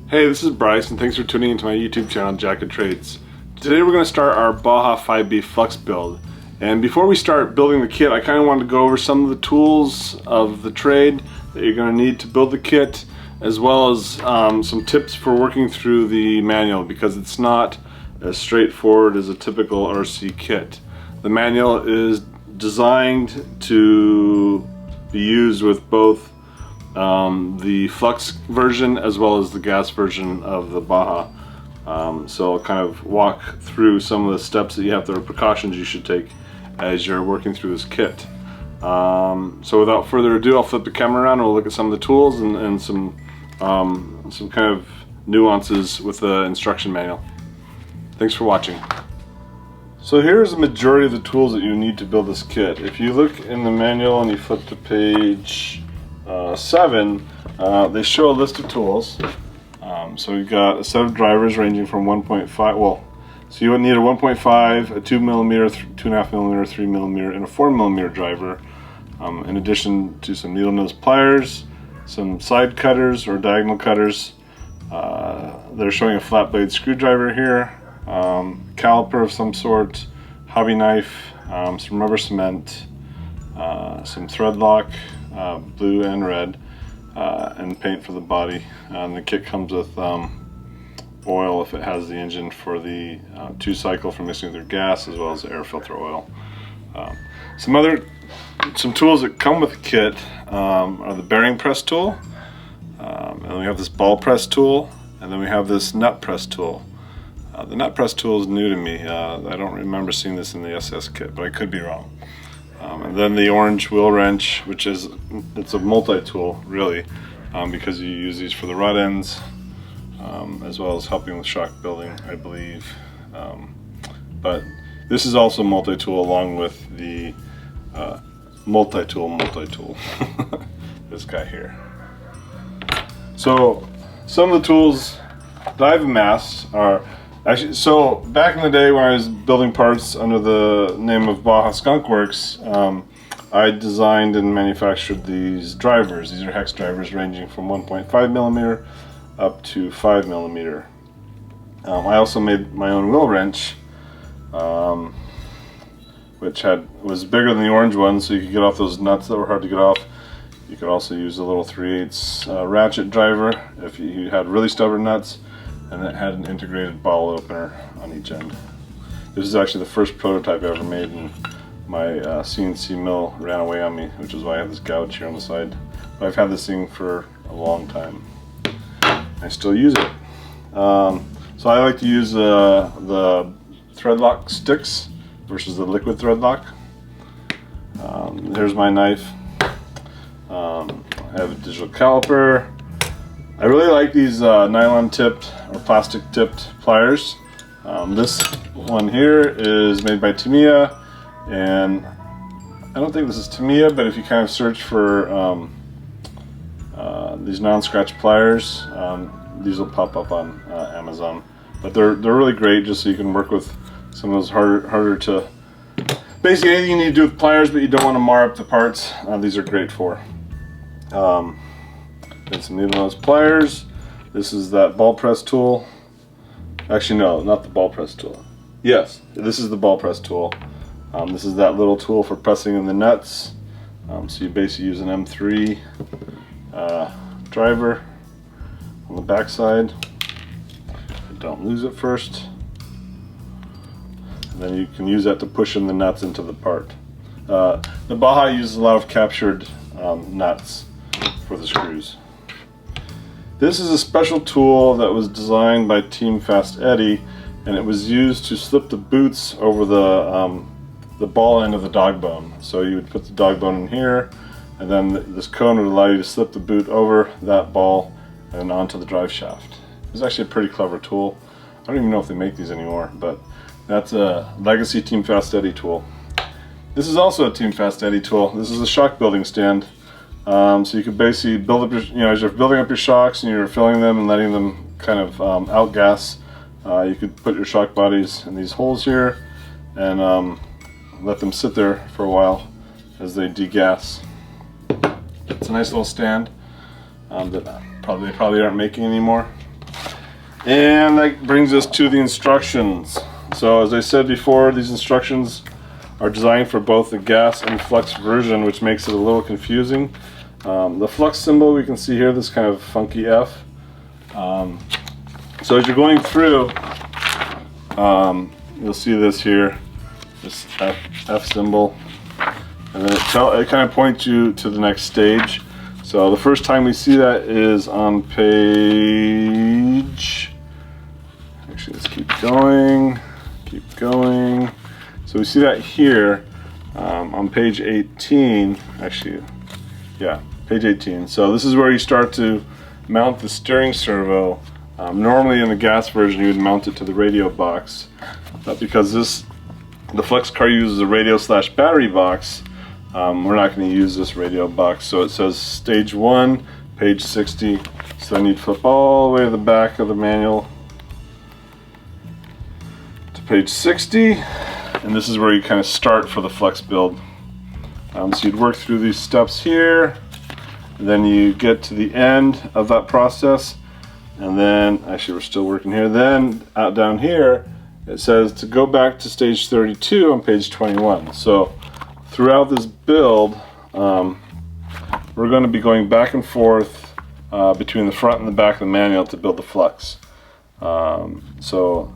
Hey, this is Bryce, and thanks for tuning into my YouTube channel, Jack of Trades. Today we're going to start our Baja 5B Flux build. And before we start building the kit, I kind of wanted to go over some of the tools of the trade that you're going to need to build the kit, as well as some tips for working through the manual, because it's not as straightforward as a typical RC kit. The manual is designed to be used with both the Flux version as well as the gas version of the Baja. So I'll kind of walk through some of the steps that you have to, or precautions you should take as you're working through this kit. So without further ado, I'll flip the camera around and we'll look at some of the tools and some kind of nuances with the instruction manual. Thanks for watching. So here's the majority of the tools that you need to build this kit. If you look in the manual and you flip to page 7, they show a list of tools. So we've got a set of drivers ranging from 1.5, well, so you would need a 1.5, a 2mm, 2.5mm, 3mm, and a 4mm driver, in addition to some needle nose pliers, some side cutters or diagonal cutters. They're showing a flat blade screwdriver here, caliper of some sort, hobby knife, some rubber cement, some thread lock, blue and red, and paint for the body. And the kit comes with oil if it has the engine for the 2-cycle for mixing with your gas, as well as air filter oil. Some tools that come with the kit are the bearing press tool, and then we have this ball press tool, and then we have this nut press tool. The nut press tool is new to me. I don't remember seeing this in the SS kit, but I could be wrong. And then the orange wheel wrench, which is, it's a multi-tool really, because you use these for the rod ends, as well as helping with shock building, I believe. But this is also multi-tool along with the multi-tool. This guy here. So some of the tools that I've amassed are actually, so back in the day when I was building parts under the name of Baja Skunk Works, I designed and manufactured these drivers. These are hex drivers ranging from 1.5mm up to 5mm. I also made my own wheel wrench, which was bigger than the orange one, so you could get off those nuts that were hard to get off. You could also use a little 3/8 ratchet driver if you had really stubborn nuts, and it had an integrated ball opener on each end. This is actually the first prototype I ever made, and my CNC mill ran away on me, which is why I have this gouge here on the side. But I've had this thing for a long time. I still use it. So I like to use the thread lock sticks versus the liquid thread lock. Here's my knife. I have a digital caliper. I really like these nylon tipped or plastic tipped pliers. This one here is made by Tamiya, and I don't think this is Tamiya, but if you kind of search for these non-scratch pliers, these will pop up on Amazon. But they're really great, just so you can work with some of those harder to, basically anything you need to do with pliers but you don't want to mar up the parts, these are great for. And some needle nose pliers. This is that ball press tool. Actually no, not the ball press tool. Yes, this is the ball press tool. This is that little tool for pressing in the nuts. So you basically use an M3 driver on the back side. Don't lose it first. And then you can use that to push in the nuts into the part. The Baja uses a lot of captured nuts for the screws. This is a special tool that was designed by Team Fast Eddie, and it was used to slip the boots over the ball end of the dog bone. So you would put the dog bone in here, and then this cone would allow you to slip the boot over that ball and onto the drive shaft. It's actually a pretty clever tool. I don't even know if they make these anymore, but that's a legacy Team Fast Eddie tool. This is also a Team Fast Eddie tool. This is a shock building stand. So you can basically build up your, as you're building up your shocks and you're filling them and letting them kind of outgas, you could put your shock bodies in these holes here and let them sit there for a while as they degas. It's a nice little stand that they probably aren't making anymore. And that brings us to the instructions. So as I said before, these instructions are designed for both the gas and flux version, which makes it a little confusing. The flux symbol we can see here, this kind of funky F. So as you're going through, you'll see this here, this F symbol, and then it kind of points you to the next stage. So the first time we see that is on page, actually let's keep going. So we see that here on page 18, actually, yeah, page 18. So this is where you start to mount the steering servo. Normally in the gas version you would mount it to the radio box, but because the Flux car uses a radio/battery box, we're not going to use this radio box. So it says stage 1, page 60. So then you'd flip all the way to the back of the manual to page 60, and this is where you kind of start for the Flux build. So you'd work through these steps here, and then you get to the end of that process, and then actually we're still working here. Then out down here it says to go back to stage 32 on page 21. So throughout this build, we're going to be going back and forth between the front and the back of the manual to build the Flux. So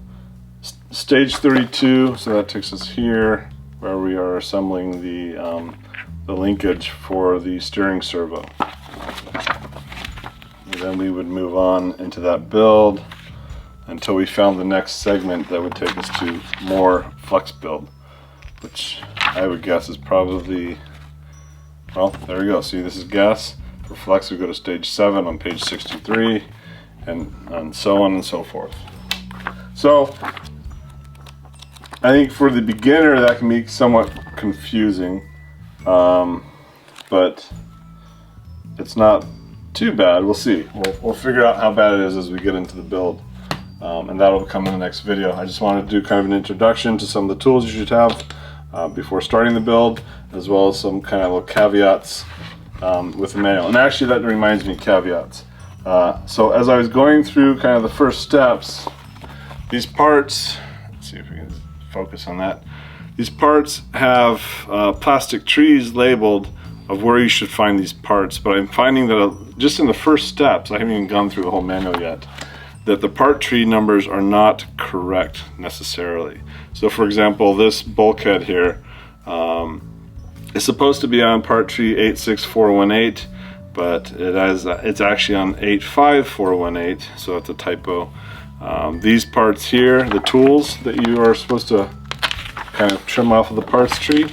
stage 32, so that takes us here where we are assembling the linkage for the steering servo. And then we would move on into that build until we found the next segment that would take us to more Flux build, which I would guess is probably, well, there we go. See, this is gas. For Flux we go to stage 7 on page 63, and so on and so forth. So I think for the beginner that can be somewhat confusing, but it's not too bad. We'll see. We'll figure out how bad it is as we get into the build, and that'll come in the next video. I just wanted to do kind of an introduction to some of the tools you should have before starting the build, as well as some kind of little caveats with the manual. And actually that reminds me of caveats. So as I was going through kind of the first steps, these parts, let's see if we can focus on that. These parts have plastic trees labeled of where you should find these parts, but I'm finding that just in the first steps, I haven't even gone through the whole manual yet, that the part tree numbers are not correct necessarily. So for example, this bulkhead here is supposed to be on part tree 86418, but it's actually on 85418, so that's a typo. These parts here, the tools that you are supposed to kind of trim off of the parts tree,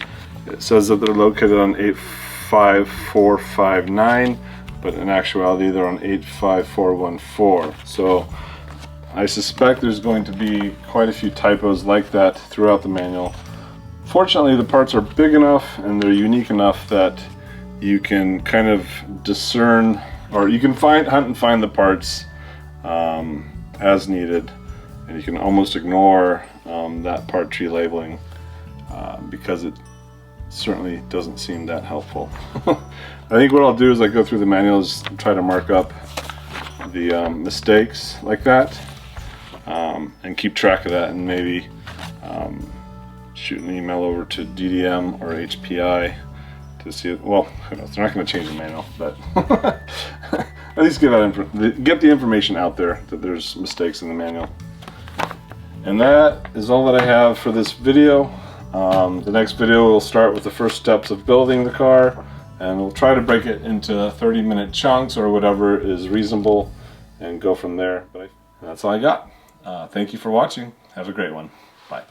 it says that they're located on 85459, but in actuality they're on 85414. So I suspect there's going to be quite a few typos like that throughout the manual. Fortunately, the parts are big enough and they're unique enough that you can kind of discern, or you can hunt and find the parts as needed, and you can almost ignore that part tree labeling because it certainly doesn't seem that helpful. I think what I'll do is I go through the manuals and try to mark up the mistakes like that, and keep track of that, and maybe shoot an email over to DDM or HPI to see it. Well, who knows, they're not going to change the manual, but at least get the information out there that there's mistakes in the manual. And that is all that I have for this video. The next video we'll start with the first steps of building the car, and we'll try to break it into 30-minute chunks or whatever is reasonable and go from there. But that's all I got. Thank you for watching. Have a great one. Bye.